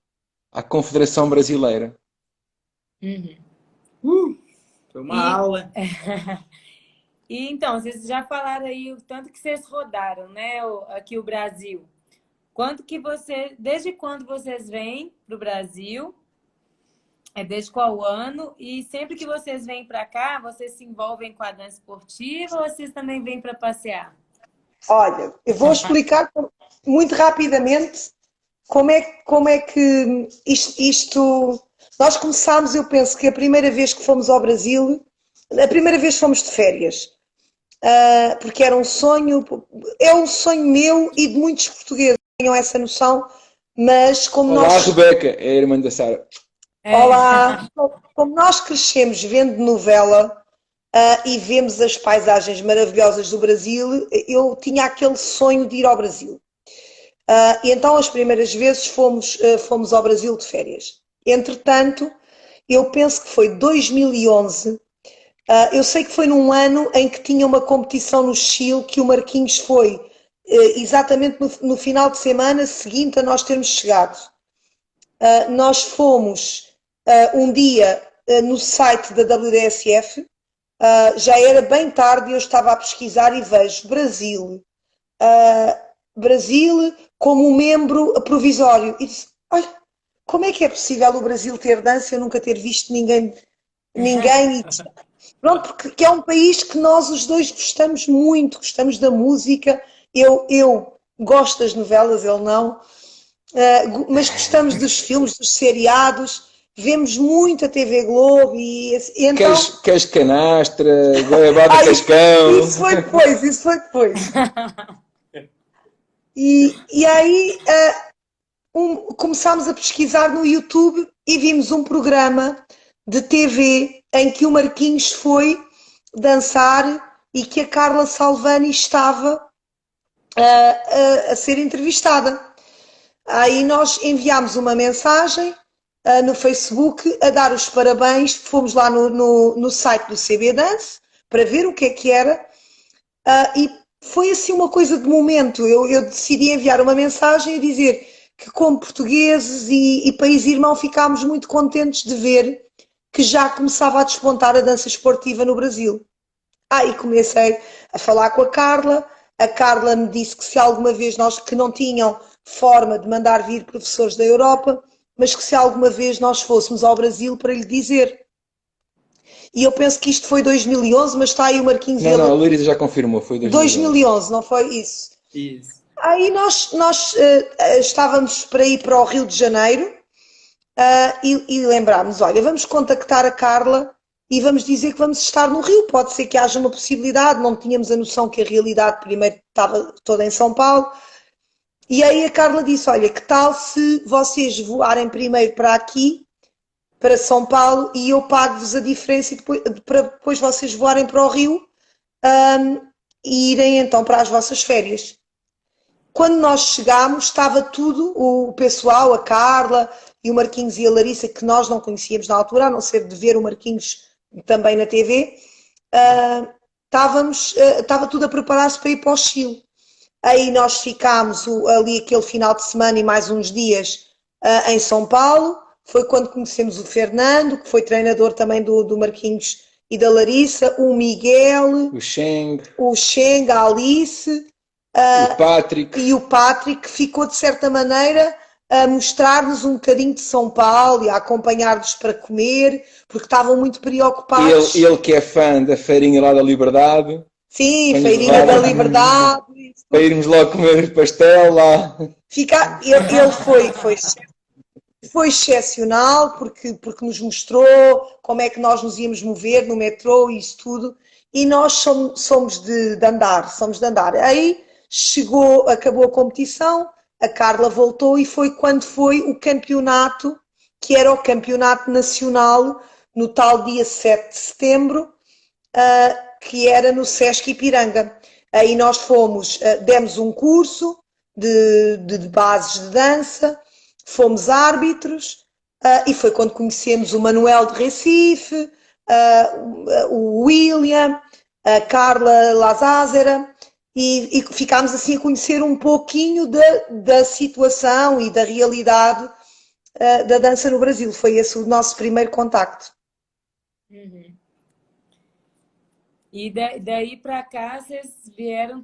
à Confederação Brasileira.
Foi uma aula.
E então, vocês já falaram aí o tanto que vocês rodaram, né? Aqui o Brasil. Desde quando vocês vêm para o Brasil? Desde qual ano? E sempre que vocês vêm para cá, vocês se envolvem com a dança esportiva ou vocês também vêm para passear?
Olha, eu vou explicar muito rapidamente como é que isto... Nós começámos, eu penso que a primeira vez que fomos ao Brasil, a primeira vez fomos de férias, porque era um sonho, é um sonho meu e de muitos portugueses que tenham essa noção, mas como
Olá,
nós...
Rebeca, é a irmã da Sara.
Olá! Como nós crescemos vendo novela e vemos as paisagens maravilhosas do Brasil, eu tinha aquele sonho de ir ao Brasil. E então as primeiras vezes fomos ao Brasil de férias. Entretanto, eu penso que foi 2011, eu sei que foi num ano em que tinha uma competição no Chile, que o Marquinhos foi exatamente no final de semana seguinte a nós termos chegado. Nós fomos um dia no site da WDSF, já era bem tarde e eu estava a pesquisar e vejo Brasil como um membro provisório. E disse, olha, como é que é possível o Brasil ter dança e eu nunca ter visto ninguém pronto, porque é um país que nós os dois gostamos muito, gostamos da música, eu gosto das novelas, ele não, mas gostamos dos filmes, dos seriados, vemos muito a TV Globo e então...
Queres canastra, goiabada cascão...
Isso foi depois. E aí começámos a pesquisar no YouTube e vimos um programa de TV em que o Marquinhos foi dançar e que a Carla Salvani estava a ser entrevistada. Aí nós enviámos uma mensagem no Facebook a dar os parabéns, fomos lá no site do CB Dance para ver o que era e foi assim uma coisa de momento. Eu decidi enviar uma mensagem a dizer que como portugueses e país irmão ficámos muito contentes de ver que já começava a despontar a dança esportiva no Brasil. E comecei a falar com a Carla me disse que se alguma vez que não tinham forma de mandar vir professores da Europa, mas que se alguma vez nós fôssemos ao Brasil para lhe dizer. E eu penso que isto foi 2011, mas está aí o Marquinhos...
Não, a Luísa já confirmou, foi
2011, não foi isso?
Isso.
Aí nós estávamos para ir para o Rio de Janeiro e lembrámos, olha, vamos contactar a Carla e vamos dizer que vamos estar no Rio, pode ser que haja uma possibilidade, não tínhamos a noção que a realidade primeiro estava toda em São Paulo. E aí a Carla disse, olha, que tal se vocês voarem primeiro para aqui, para São Paulo, e eu pago-vos a diferença para depois vocês voarem para o Rio e irem então para as vossas férias. Quando nós chegámos, estava tudo, o pessoal, a Carla, e o Marquinhos e a Larissa, que nós não conhecíamos na altura, a não ser de ver o Marquinhos também na TV, estava tudo a preparar-se para ir para o Chile. Aí nós ficámos ali aquele final de semana e mais uns dias em São Paulo. Foi quando conhecemos o Fernando, que foi treinador também do Marquinhos e da Larissa, o Miguel, o Cheng, a Alice,
o Patrick.
E o Patrick ficou de certa maneira a mostrar-nos um bocadinho de São Paulo e a acompanhar-nos para comer, porque estavam muito preocupados.
Ele que é fã da feirinha lá da Liberdade.
Sim, feirinha da Liberdade.
Para irmos logo comer pastel lá.
Ele foi excepcional porque nos mostrou como é que nós nos íamos mover no metrô e isso tudo. E nós somos de andar. Aí acabou a competição, a Carla voltou e foi quando foi o campeonato, que era o campeonato nacional, no tal dia 7 de setembro, que era no Sesc Ipiranga. Aí nós demos um curso de bases de dança, fomos árbitros, e foi quando conhecemos o Manuel de Recife, o William, a Carla Lazázera, e ficámos assim a conhecer um pouquinho da situação e da realidade da dança no Brasil. Foi esse o nosso primeiro contacto.
Uhum. E daí para cá vocês vieram...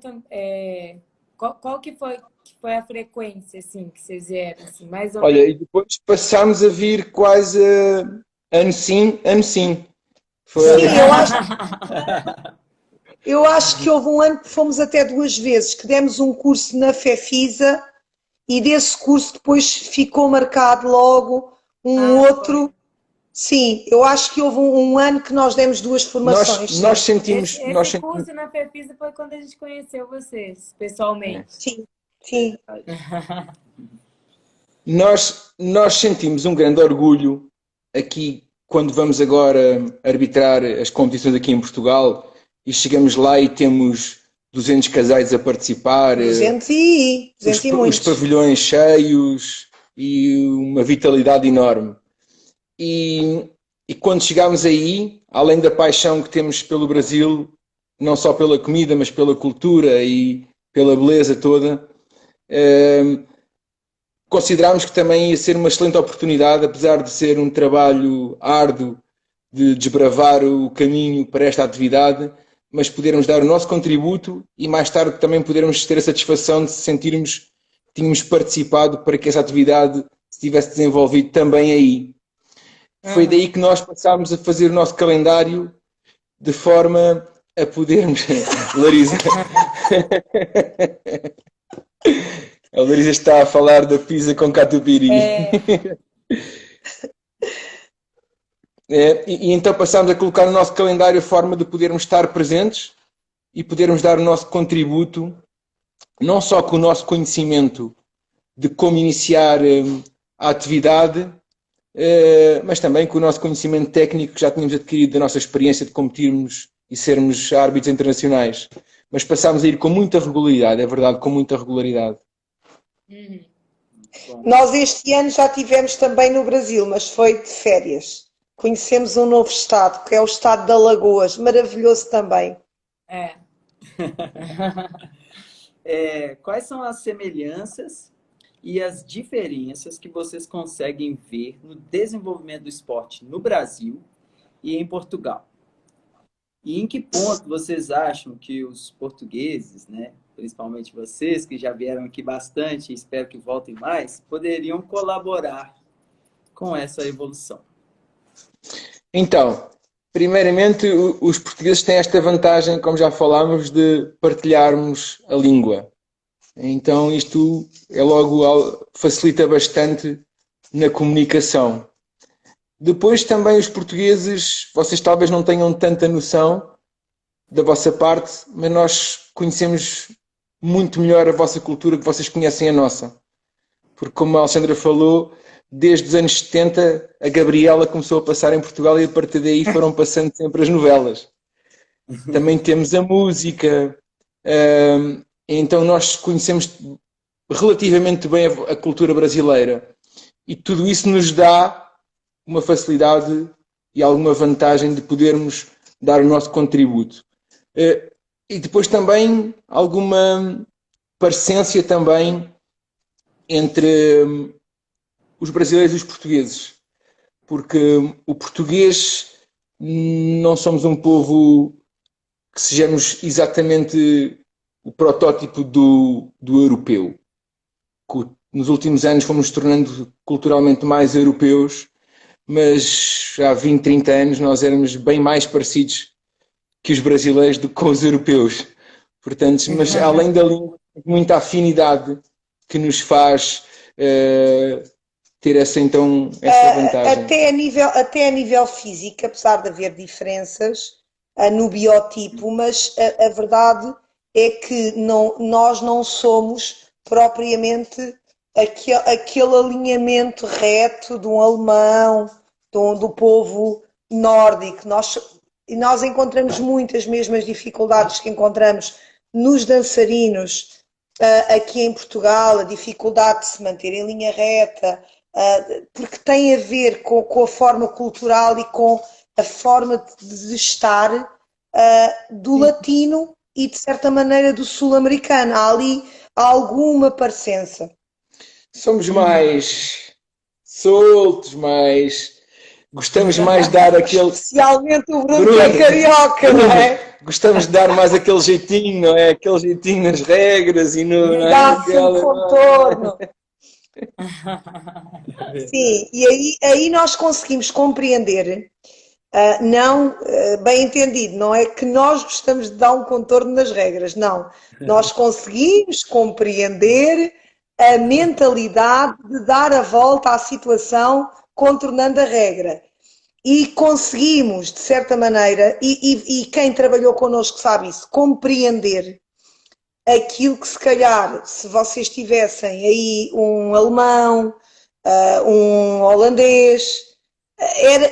Qual que foi a frequência assim, que vocês vieram? Assim, mais ou
Olha,
menos?
e depois passámos a vir quase ano sim, ano sim. Foi...
Sim, eu acho que houve um ano que fomos até 2 vezes, que demos um curso na FEFISA e desse curso depois ficou marcado logo outro. Foi. Sim, eu acho que houve um ano que nós demos 2 formações.
Nós sentimos...
Esse curso na FEFISA foi quando a gente conheceu vocês, pessoalmente.
Sim.
Nós sentimos um grande orgulho aqui, quando vamos agora arbitrar as competições aqui em Portugal, e chegamos lá e temos 200 casais a participar,
200 e
os pavilhões cheios e uma vitalidade enorme. E quando chegámos aí, além da paixão que temos pelo Brasil, não só pela comida, mas pela cultura e pela beleza toda, considerámos que também ia ser uma excelente oportunidade, apesar de ser um trabalho árduo de desbravar o caminho para esta atividade, mas podermos dar o nosso contributo e mais tarde também podermos ter a satisfação de sentirmos que tínhamos participado para que essa atividade se tivesse desenvolvido também aí. Foi daí que nós passámos a fazer o nosso calendário de forma a podermos... Larissa... A Larissa está a falar da pizza com catupiry. E então passámos a colocar no nosso calendário a forma de podermos estar presentes e podermos dar o nosso contributo, não só com o nosso conhecimento de como iniciar a atividade, mas também com o nosso conhecimento técnico que já tínhamos adquirido da nossa experiência de competirmos e sermos árbitros internacionais. Mas passámos a ir com muita regularidade, é verdade, com muita regularidade.
Nós este ano já tivemos também no Brasil, mas foi de férias. Conhecemos um novo estado, que é o estado de Alagoas, maravilhoso também.
Quais são as semelhanças e as diferenças que vocês conseguem ver no desenvolvimento do esporte no Brasil e em Portugal? E em que ponto vocês acham que os portugueses, né, principalmente vocês, que já vieram aqui bastante e espero que voltem mais, poderiam colaborar com essa evolução?
Então, primeiramente, os portugueses têm esta vantagem, como já falámos, de partilharmos a língua. Então, isto facilita bastante na comunicação. Depois, também os portugueses, vocês talvez não tenham tanta noção da vossa parte, mas nós conhecemos muito melhor a vossa cultura que vocês conhecem a nossa. Porque, como a Alexandra falou, desde os anos 70, a Gabriela começou a passar em Portugal e a partir daí foram passando sempre as novelas. Também temos a música, então nós conhecemos relativamente bem a cultura brasileira. e tudo isso nos dá uma facilidade e alguma vantagem de podermos dar o nosso contributo. E depois também alguma parecência também entre os brasileiros e os portugueses, porque o português não somos um povo que sejamos exatamente o protótipo do europeu. Nos últimos anos fomos nos tornando culturalmente mais europeus, mas há 20, 30 anos nós éramos bem mais parecidos que os brasileiros do que com os europeus. Portanto, mas além da língua, muita afinidade que nos faz ter essa vantagem.
Até a nível físico, apesar de haver diferenças no biotipo, mas a verdade é que nós não somos propriamente aquele alinhamento reto de um alemão, do povo nórdico. Nós encontramos muitas mesmas dificuldades que encontramos nos dançarinos aqui em Portugal, a dificuldade de se manter em linha reta, porque tem a ver com a forma cultural e com a forma de estar do latino e, de certa maneira, do sul-americano. Há ali alguma parecença.
Somos mais soltos, gostamos mais de dar aquele...
Especialmente o Bruno que é carioca, não é?
Gostamos de dar mais aquele jeitinho, não é? Aquele jeitinho nas regras e no...
Dá-se um contorno. Sim, e aí nós conseguimos compreender, bem entendido, não é que nós gostamos de dar um contorno nas regras, não. Nós conseguimos compreender a mentalidade de dar a volta à situação contornando a regra. E conseguimos, de certa maneira, e quem trabalhou connosco sabe isso, compreender aquilo que se calhar, se vocês tivessem aí um alemão, um holandês,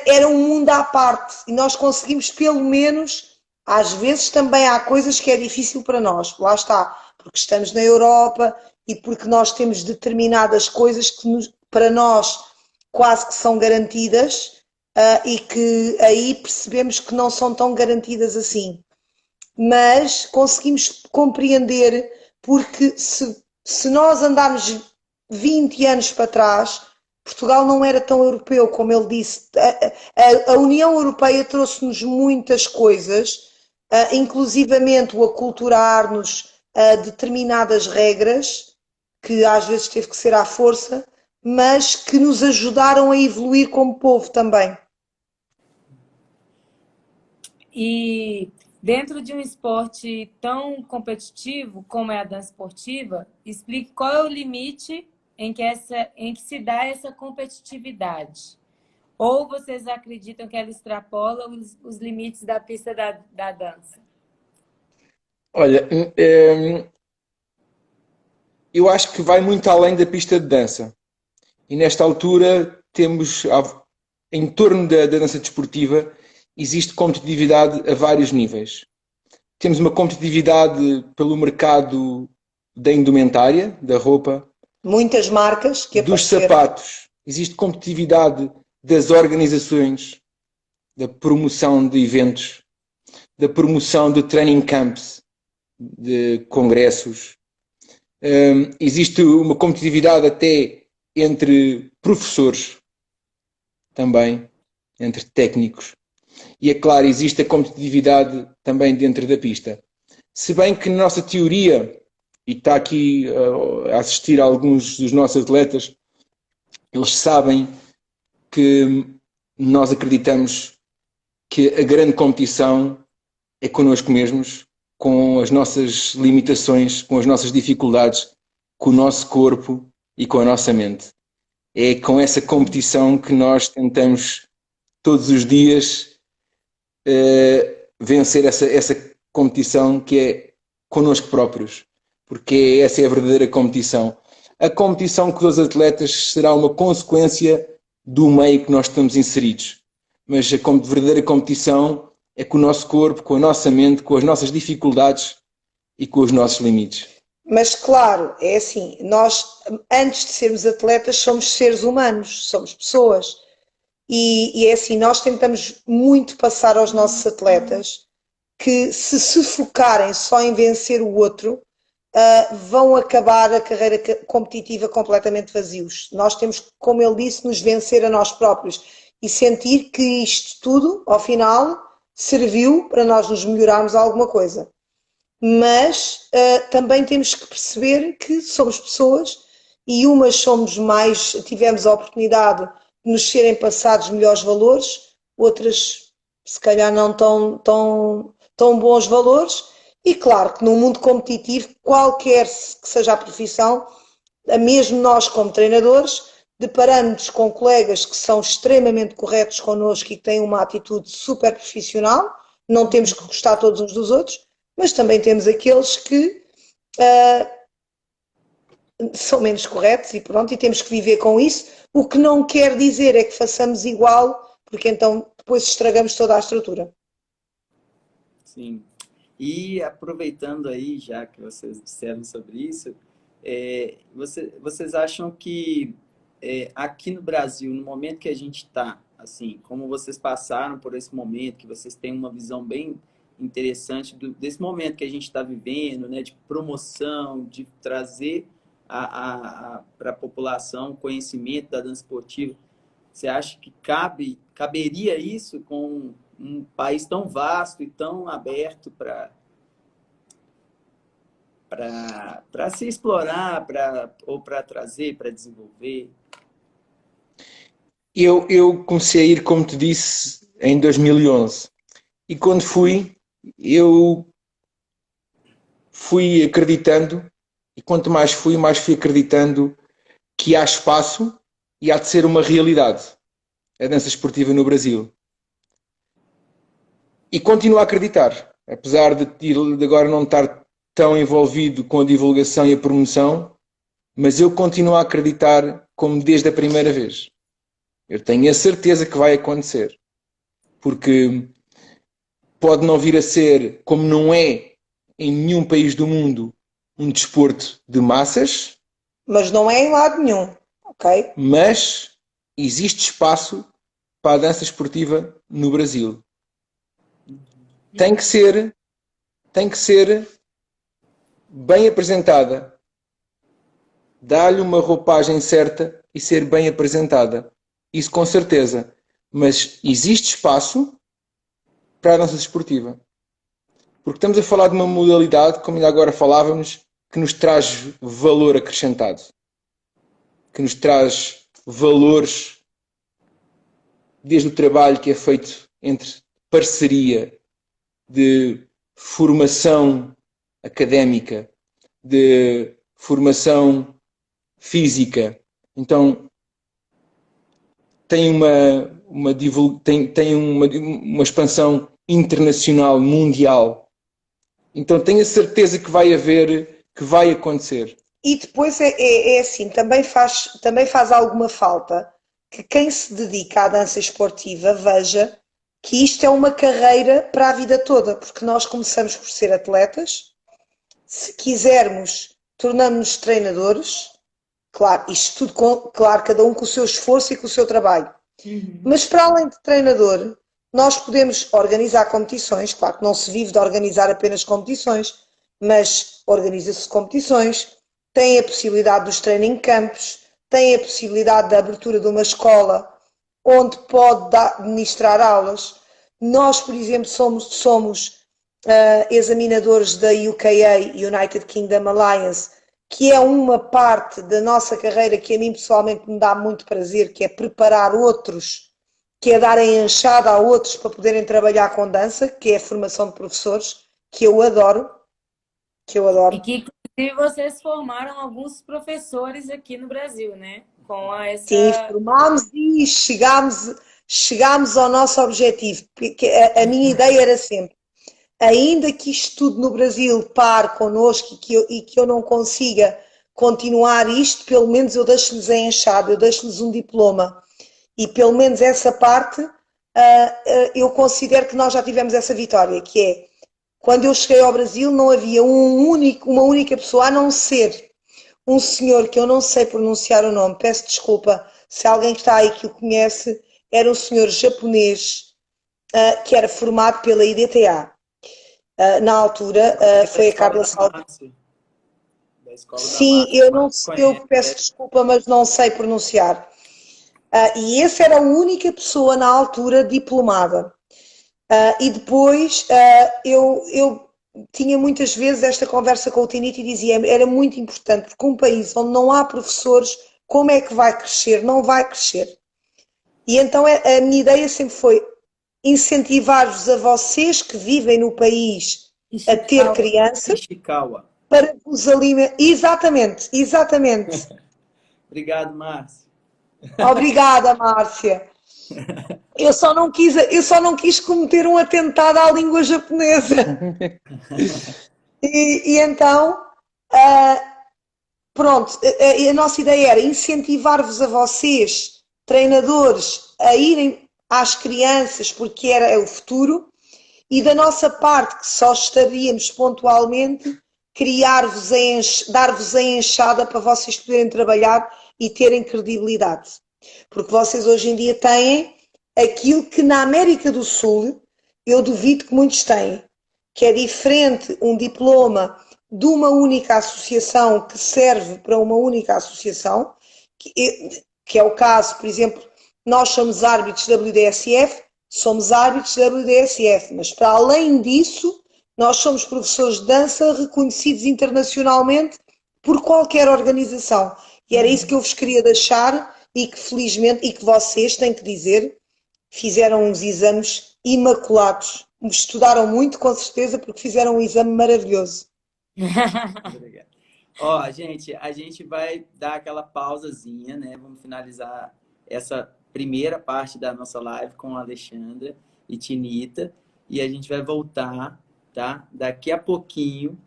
era um mundo à parte. E nós conseguimos, pelo menos, às vezes também há coisas que é difícil para nós. Lá está, porque estamos na Europa e porque nós temos determinadas coisas que para nós quase que são garantidas e que aí percebemos que não são tão garantidas assim. Mas conseguimos compreender, porque se nós andarmos 20 anos para trás, Portugal não era tão europeu, como ele disse. A União Europeia trouxe-nos muitas coisas, inclusivamente o aculturar-nos a determinadas regras, que às vezes teve que ser à força, mas que nos ajudaram a evoluir como povo também.
E dentro de um esporte tão competitivo como é a dança esportiva, explique qual é o limite em que se dá essa competitividade. Ou vocês acreditam que ela extrapola os limites da pista da dança?
Olha, eu acho que vai muito além da pista de dança. E nesta altura temos, em torno da dança desportiva, existe competitividade a vários níveis. Temos uma competitividade pelo mercado da indumentária, da roupa.
Muitas marcas que
dos sapatos. Existe competitividade das organizações, da promoção de eventos, da promoção de training camps, de congressos. Existe uma competitividade até entre professores, também, entre técnicos. E é claro, existe a competitividade também dentro da pista. Se bem que na nossa teoria, e está aqui a assistir a alguns dos nossos atletas, eles sabem que nós acreditamos que a grande competição é connosco mesmos, com as nossas limitações, com as nossas dificuldades, com o nosso corpo e com a nossa mente. É com essa competição que nós tentamos todos os dias vencer essa competição que é connosco próprios, porque essa é a verdadeira competição. A competição com os atletas será uma consequência do meio que nós estamos inseridos, mas a verdadeira competição é com o nosso corpo, com a nossa mente, com as nossas dificuldades e com os nossos limites.
Mas claro, é assim, nós antes de sermos atletas somos seres humanos, somos pessoas. E é assim, nós tentamos muito passar aos nossos atletas que se focarem só em vencer o outro, vão acabar a carreira competitiva completamente vazios. Nós temos, como ele disse, nos vencer a nós próprios e sentir que isto tudo, ao final, serviu para nós nos melhorarmos alguma coisa. Mas também temos que perceber que somos pessoas e umas somos mais, tivemos a oportunidade de nos serem passados melhores valores, outras se calhar não tão bons valores. E claro que num mundo competitivo, qualquer que seja a profissão, mesmo nós como treinadores, deparamos-nos com colegas que são extremamente corretos connosco e que têm uma atitude super profissional, não temos que gostar todos uns dos outros, mas também temos aqueles que são menos corretos e pronto, e temos que viver com isso, o que não quer dizer é que façamos igual, porque então depois estragamos toda a estrutura.
Sim. E aproveitando aí, já que vocês disseram sobre isso, vocês acham que aqui no Brasil, no momento que a gente está, assim, como vocês passaram por esse momento, que vocês têm uma visão bem interessante desse momento que a gente está vivendo, né, de promoção, de trazer para a população conhecimento da dança esportiva, você acha que caberia isso com um país tão vasto e tão aberto para se explorar, ou para trazer, para desenvolver?
Eu comecei a ir, como te disse, em 2011. E quando fui, eu fui acreditando, e quanto mais fui acreditando que há espaço e há de ser uma realidade a dança esportiva no Brasil. E continuo a acreditar, apesar de agora não estar tão envolvido com a divulgação e a promoção, mas eu continuo a acreditar como desde a primeira vez. Eu tenho a certeza que vai acontecer, porque pode não vir a ser, como não é em nenhum país do mundo, um desporto de massas.
Mas não é em lado nenhum, ok?
Mas existe espaço para a dança esportiva no Brasil. Tem que ser bem apresentada, dar-lhe uma roupagem certa e ser bem apresentada. Isso com certeza. Mas existe espaço para a dança esportiva. Porque estamos a falar de uma modalidade, como ainda agora falávamos, que nos traz valor acrescentado. Que nos traz valores desde o trabalho que é feito entre parceria, de formação académica, de formação física. Então, tem uma expansão internacional, mundial. Então, tenho a certeza que vai acontecer.
E depois é assim, também faz alguma falta que quem se dedica à dança esportiva veja que isto é uma carreira para a vida toda, porque nós começamos por ser atletas, se quisermos, tornamos-nos treinadores, claro, isto tudo, claro, cada um com o seu esforço e com o seu trabalho. Mas para além de treinador, nós podemos organizar competições, claro que não se vive de organizar apenas competições, mas organiza-se competições, tem a possibilidade dos training camps, tem a possibilidade da abertura de uma escola onde pode ministrar aulas. Nós, por exemplo, somos examinadores da UKA, United Kingdom Alliance, que é uma parte da nossa carreira que a mim pessoalmente me dá muito prazer, que é preparar outros, que é dar a enxada a outros para poderem trabalhar com dança, que é a formação de professores, que eu adoro.
E que, inclusive, vocês formaram alguns professores aqui no Brasil, né?
Sim, formámos e chegámos ao nosso objetivo. Porque a minha ideia era sempre, ainda que isto tudo no Brasil pare connosco e que eu não consiga continuar isto, pelo menos eu deixo-lhes a enxada, eu deixo-lhes um diploma. E pelo menos essa parte eu considero que nós já tivemos essa vitória, que é quando eu cheguei ao Brasil não havia uma única pessoa, a não ser um senhor que eu não sei pronunciar o nome, peço desculpa se alguém que está aí que o conhece, era um senhor japonês que era formado pela IDTA. Na altura foi a Carla Salvo.
Da escola da
Sim,
Márcia,
eu não sei, eu peço desculpa, mas não sei pronunciar. E esse era a única pessoa na altura diplomada. E depois eu tinha muitas vezes esta conversa com o Tinito e dizia, era muito importante, porque um país onde não há professores, como é que vai crescer? Não vai crescer. E então a minha ideia sempre foi incentivar-vos a vocês que vivem no país a ter crianças
Ishikawa.
para vos alimentar. Exatamente, exatamente.
Obrigado, Márcia.
Obrigada, Márcia. Eu só não quis cometer um atentado à língua japonesa. E então, pronto, a nossa ideia era incentivar-vos a vocês, treinadores, a irem às crianças, porque era o futuro, e da nossa parte, que só estaríamos pontualmente, dar-vos a enxada para vocês poderem trabalhar e terem credibilidade. Porque vocês hoje em dia têm aquilo que na América do Sul eu duvido que muitos têm, que é diferente um diploma de uma única associação que serve para uma única associação, que é o caso, por exemplo, nós somos árbitros WDSF, somos árbitros WDSF, mas para além disso, nós somos professores de dança reconhecidos internacionalmente por qualquer organização. E era isso que eu vos queria deixar e que felizmente, e que vocês têm que dizer, fizeram uns exames imaculados. Estudaram muito, com certeza, porque fizeram um exame maravilhoso.
Obrigado. Ó, a gente vai dar aquela pausazinha, né? Vamos finalizar essa primeira parte da nossa live com a Alexandra e Tinita. E a gente vai voltar, tá? Daqui a pouquinho,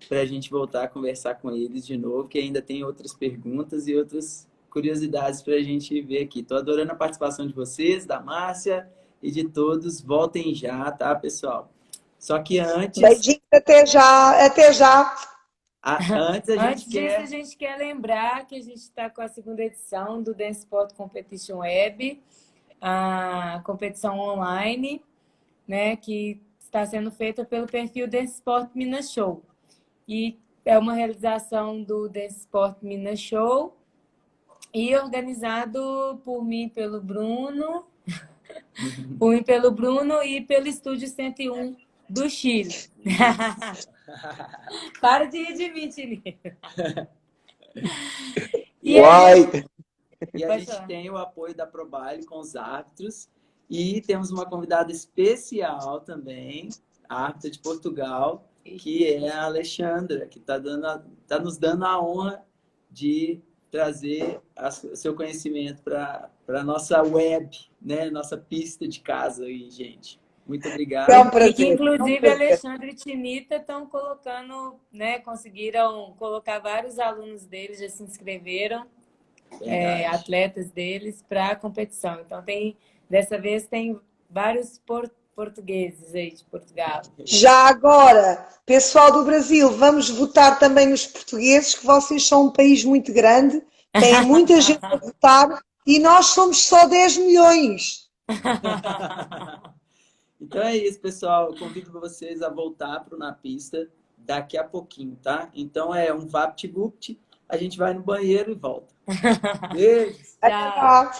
para a gente voltar a conversar com eles de novo, que ainda tem outras perguntas e outras curiosidades para a gente ver aqui. Estou adorando a participação de vocês, da Márcia e de todos. Voltem já, tá, pessoal? Só que antes...
Beijinho, até já, até já.
Antes disso, a gente quer lembrar que a gente está com a segunda edição do Dance Sport Competition Web, a competição online, né, que está sendo feita pelo perfil Dance Sport Minas Show. E é uma realização do Dance Sport Minas Show e organizado por mim, pelo Bruno, e pelo Estúdio 101 do Chile. Para de rir de mim, Tini. E a
gente tem o apoio da ProBaile com os árbitros e temos uma convidada especial também, árbitra de Portugal, que é a Alexandra, que tá nos dando a honra de trazer o seu conhecimento para a nossa web, né? Nossa pista de casa aí, gente. Muito obrigado.
É um prazer.
E que, inclusive, Alexandre e Tinita estão colocando, né? Conseguiram colocar vários alunos deles, já se inscreveram, atletas deles, para a competição. Então, dessa vez, tem vários portugueses aí de Portugal.
Já agora, pessoal do Brasil, vamos votar também nos portugueses, que vocês são um país muito grande, tem muita gente a votar e nós somos só 10 milhões.
Então é isso, pessoal. Eu convido vocês a voltar para o Na Pista daqui a pouquinho, tá? Então é um VaptVupt, a gente vai no banheiro e volta. Beijo!
Tchau!